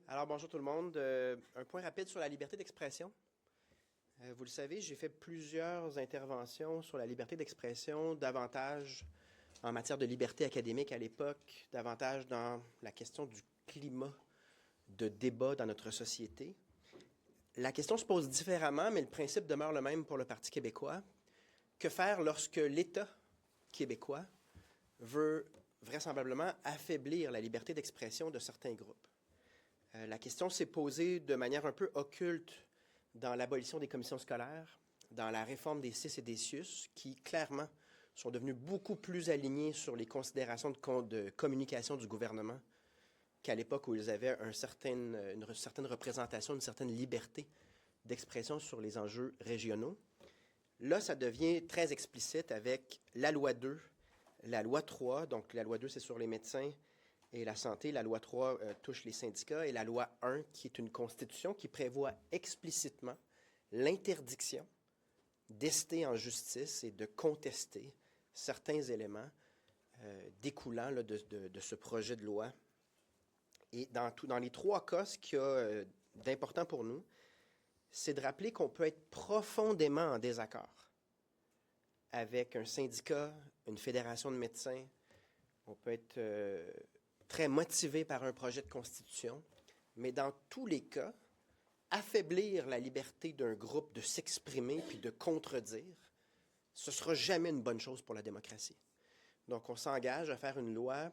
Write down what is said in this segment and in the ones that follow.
Alors, bonjour tout le monde. Un point rapide sur la liberté d'expression. Vous le savez, j'ai fait plusieurs interventions sur la liberté d'expression, davantage en matière de liberté académique à l'époque, davantage dans la question du climat de débat dans notre société. La question se pose différemment, mais le principe demeure le même pour le Parti québécois. Que faire lorsque l'État québécois veut vraisemblablement affaiblir la liberté d'expression de certains groupes? La question s'est posée de manière un peu occulte dans l'abolition des commissions scolaires, dans la réforme des CIS et des CIUS, qui clairement sont devenus beaucoup plus alignés sur les considérations de communication du gouvernement qu'à l'époque où ils avaient une certaine représentation, une certaine liberté d'expression sur les enjeux régionaux. Là, ça devient très explicite avec la loi 2, la loi 3, donc la loi 2, c'est sur les médecins et la santé, la loi 3 touche les syndicats, et la loi 1, qui est une constitution qui prévoit explicitement l'interdiction d'ester en justice et de contester certains éléments découlant là, de ce projet de loi. Et dans les trois cas, ce qu'il y a d'important pour nous, c'est de rappeler qu'on peut être profondément en désaccord avec un syndicat, une fédération de médecins. On peut être très motivé par un projet de constitution, mais dans tous les cas, affaiblir la liberté d'un groupe de s'exprimer puis de contredire, ce ne sera jamais une bonne chose pour la démocratie. Donc, on s'engage à faire une loi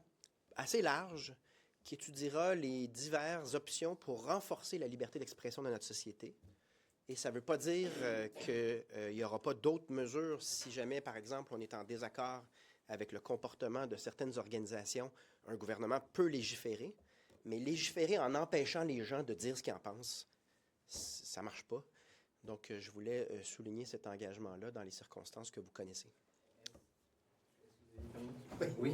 assez large qui étudiera les diverses options pour renforcer la liberté d'expression dans notre société. Et ça ne veut pas dire qu'il n'y aura pas d'autres mesures si jamais, par exemple, on est en désaccord avec le comportement de certaines organisations. Un gouvernement peut légiférer, mais légiférer en empêchant les gens de dire ce qu'ils en pensent, ça ne marche pas. Donc, je voulais souligner cet engagement-là dans les circonstances que vous connaissez. Oui,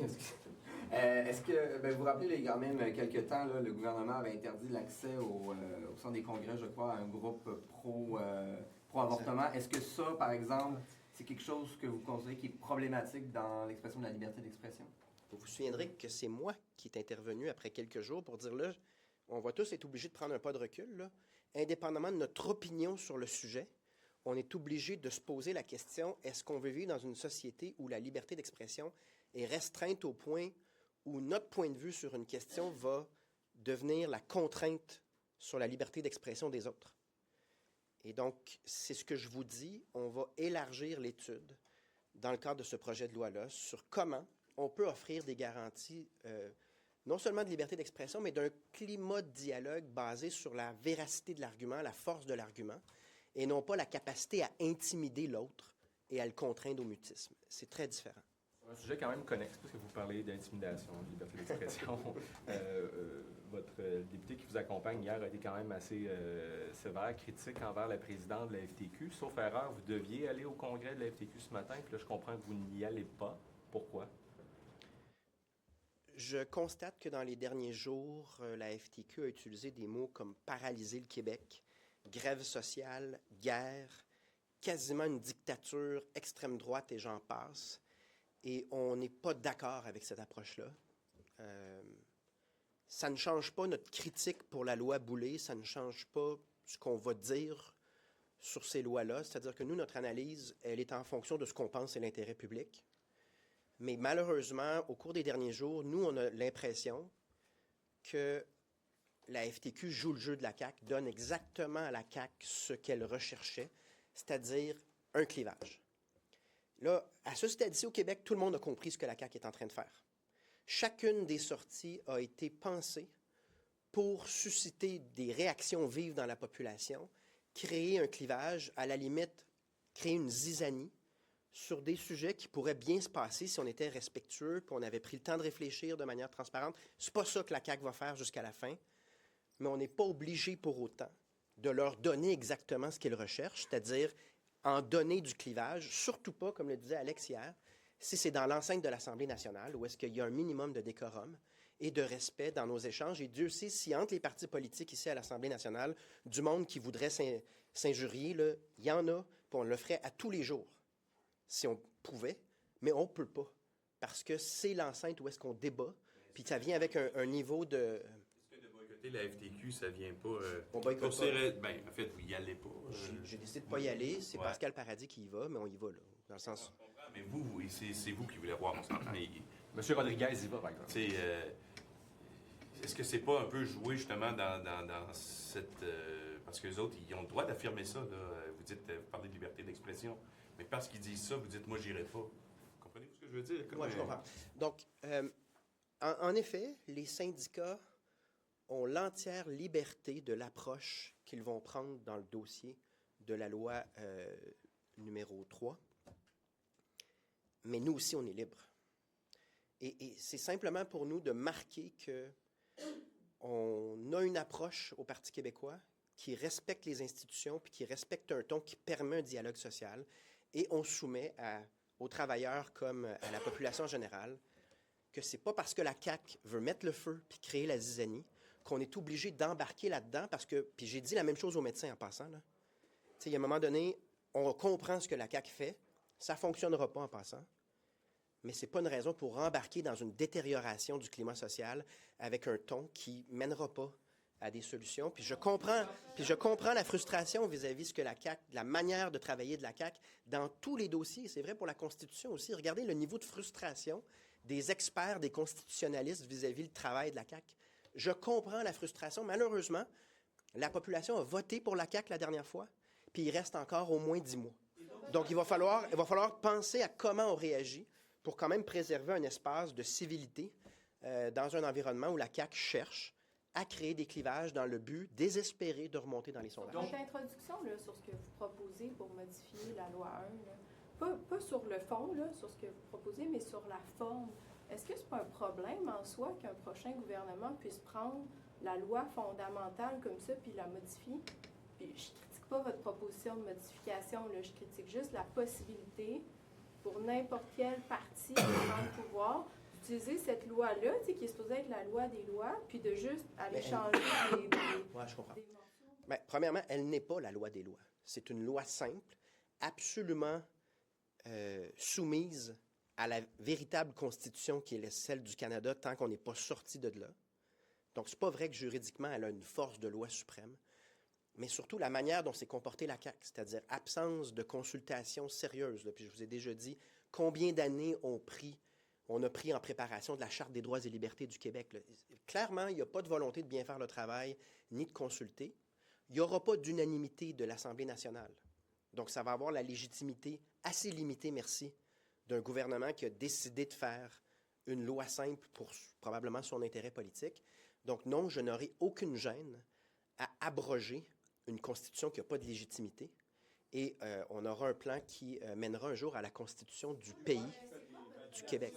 est-ce que, vous vous rappelez, il y a quand même quelques temps, là, le gouvernement avait interdit l'accès au sein des congrès, je crois, à un groupe pro-avortement. Est-ce que ça, par exemple, c'est quelque chose que vous considérez qui est problématique dans l'expression de la liberté d'expression? Vous vous souviendrez que c'est moi qui est intervenu après quelques jours pour dire, là, on va tous être obligés de prendre un pas de recul, là. Indépendamment de notre opinion sur le sujet, on est obligé de se poser la question, est-ce qu'on veut vivre dans une société où la liberté d'expression est restreinte au point où notre point de vue sur une question va devenir la contrainte sur la liberté d'expression des autres? Et donc, c'est ce que je vous dis, on va élargir l'étude dans le cadre de ce projet de loi-là sur comment on peut offrir des garanties non seulement de liberté d'expression, mais d'un climat de dialogue basé sur la véracité de l'argument, la force de l'argument, et non pas la capacité à intimider l'autre et à le contraindre au mutisme. C'est très différent. C'est un sujet quand même connexe, parce que vous parlez d'intimidation, de liberté d'expression. Votre député qui vous accompagne hier a été quand même assez sévère, critique envers la présidente de la FTQ. Sauf erreur, vous deviez aller au congrès de la FTQ ce matin, puis là, je comprends que vous n'y allez pas. Pourquoi? Je constate que dans les derniers jours, la FTQ a utilisé des mots comme « paralyser le Québec », grève sociale, guerre, quasiment une dictature, extrême droite et j'en passe. Et on n'est pas d'accord avec cette approche-là. Ça ne change pas notre critique pour la loi Boulay, ça ne change pas ce qu'on va dire sur ces lois-là. C'est-à-dire que nous, notre analyse, elle est en fonction de ce qu'on pense c'est l'intérêt public. Mais malheureusement, au cours des derniers jours, nous, on a l'impression que la FTQ joue le jeu de la CAQ, donne exactement à la CAQ ce qu'elle recherchait, c'est-à-dire un clivage. Là, à ce stade-ci au Québec, tout le monde a compris ce que la CAQ est en train de faire. Chacune des sorties a été pensée pour susciter des réactions vives dans la population, créer un clivage, à la limite, créer une zizanie sur des sujets qui pourraient bien se passer si on était respectueux, puis on avait pris le temps de réfléchir de manière transparente. C'est pas ça que la CAQ va faire jusqu'à la fin, mais on n'est pas obligé pour autant de leur donner exactement ce qu'ils recherchent, c'est-à-dire en donner du clivage, surtout pas, comme le disait Alex hier, si c'est dans l'enceinte de l'Assemblée nationale, où est-ce qu'il y a un minimum de décorum et de respect dans nos échanges. Et Dieu sait si entre les partis politiques ici à l'Assemblée nationale, du monde qui voudrait s'injurier, là, il y en a, puis on le ferait à tous les jours, si on pouvait, mais on ne peut pas, parce que c'est l'enceinte où est-ce qu'on débat, puis ça vient avec un niveau de... Est-ce que de boycotter Boycotter la FTQ, ça vient pas... On boycotte pour ces pas. Ben, en fait, vous y allez pas. J'ai décidé de ne pas y aller. C'est Ouais. Pascal Paradis qui y va, mais on y va, là. Dans le sens... Je comprends, mais vous, c'est vous qui voulez voir, on s'entend. M. Rodriguez y va, par exemple. Tu sais, est-ce que c'est pas un peu joué justement dans cette... parce que les autres, ils ont le droit d'affirmer ça, là. Vous dites, vous parlez de liberté d'expression, mais parce qu'ils disent ça, vous dites, moi, j'irai pas. Comprenez-vous ce que je veux dire? Oui, je comprends. Donc, en effet, les syndicats ont l'entière liberté de l'approche qu'ils vont prendre dans le dossier de la loi numéro 3. Mais nous aussi, on est libres. Et c'est simplement pour nous de marquer qu'on a une approche au Parti québécois qui respecte les institutions puis qui respecte un ton qui permet un dialogue social. Et on soumet aux travailleurs comme à la population générale que c'est pas parce que la CAQ veut mettre le feu puis créer la zizanie qu'on est obligé d'embarquer là-dedans parce que, puis j'ai dit la même chose aux médecins en passant, là. Tu sais, il y a un moment donné, on comprend ce que la CAQ fait, ça ne fonctionnera pas en passant, mais ce n'est pas une raison pour embarquer dans une détérioration du climat social avec un ton qui ne mènera pas à des solutions. Puis je comprends la frustration vis-à-vis de ce que la CAQ, de la manière de travailler de la CAQ dans tous les dossiers. C'est vrai pour la Constitution aussi. Regardez le niveau de frustration des experts, des constitutionnalistes vis-à-vis du travail de la CAQ. Je comprends la frustration. Malheureusement, la population a voté pour la CAQ la dernière fois, puis il reste encore au moins 10 mois. Donc, il va falloir penser à comment on réagit pour quand même préserver un espace de civilité dans un environnement où la CAQ cherche à créer des clivages dans le but désespéré de remonter dans les sondages. Votre introduction là, sur ce que vous proposez pour modifier la loi 1, là, pas sur le fond, là, sur ce que vous proposez, mais sur la forme. Est-ce que c'est pas un problème en soi qu'un prochain gouvernement puisse prendre la loi fondamentale comme ça puis la modifier? Puis je critique pas votre proposition de modification, là, je critique juste la possibilité pour n'importe quel parti qui prend le pouvoir d'utiliser cette loi-là, qui est supposée être la loi des lois, puis de juste aller changer Ouais, je comprends. des morceaux. Bien, premièrement, elle n'est pas la loi des lois. C'est une loi simple, absolument soumise à la véritable constitution qui est celle du Canada tant qu'on n'est pas sorti de là. Donc, c'est pas vrai que juridiquement, elle a une force de loi suprême, mais surtout la manière dont s'est comportée la CAQ, c'est-à-dire absence de consultation sérieuse. Là. Puis je vous ai déjà dit combien d'années on a pris en préparation de la Charte des droits et libertés du Québec. Là. Clairement, il n'y a pas de volonté de bien faire le travail ni de consulter. Il n'y aura pas d'unanimité de l'Assemblée nationale. Donc, ça va avoir la légitimité assez limitée, merci, d'un gouvernement qui a décidé de faire une loi simple pour probablement son intérêt politique. Donc, non, je n'aurai aucune gêne à abroger une constitution qui n'a pas de légitimité. Et on aura un plan qui mènera un jour à la constitution du pays, du Québec.